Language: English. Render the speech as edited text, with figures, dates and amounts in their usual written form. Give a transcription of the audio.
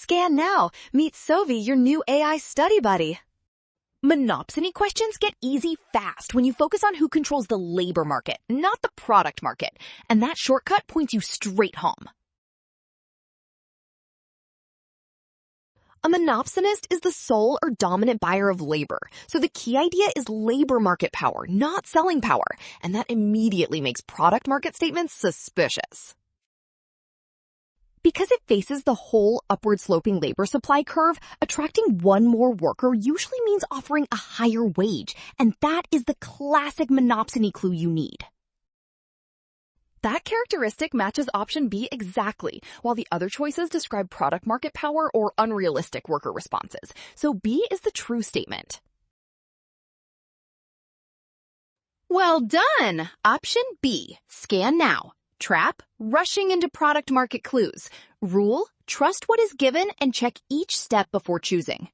Scan now. Meet Sovi, your new AI study buddy. Monopsony questions get easy fast when you focus on who controls the labor market, not the product market. And that shortcut points you straight home. A monopsonist is the sole or dominant buyer of labor. So the key idea is labor market power, not selling power. And that immediately makes product market statements suspicious. Because it faces the whole upward-sloping labor supply curve, attracting one more worker usually means offering a higher wage, and that is the classic monopsony clue you need. That characteristic matches option B exactly, while the other choices describe product market power or unrealistic worker responses. So B is the true statement. Well done! Option B, scan now. Trap, rushing into product market clues. Rule, trust what is given and check each step before choosing.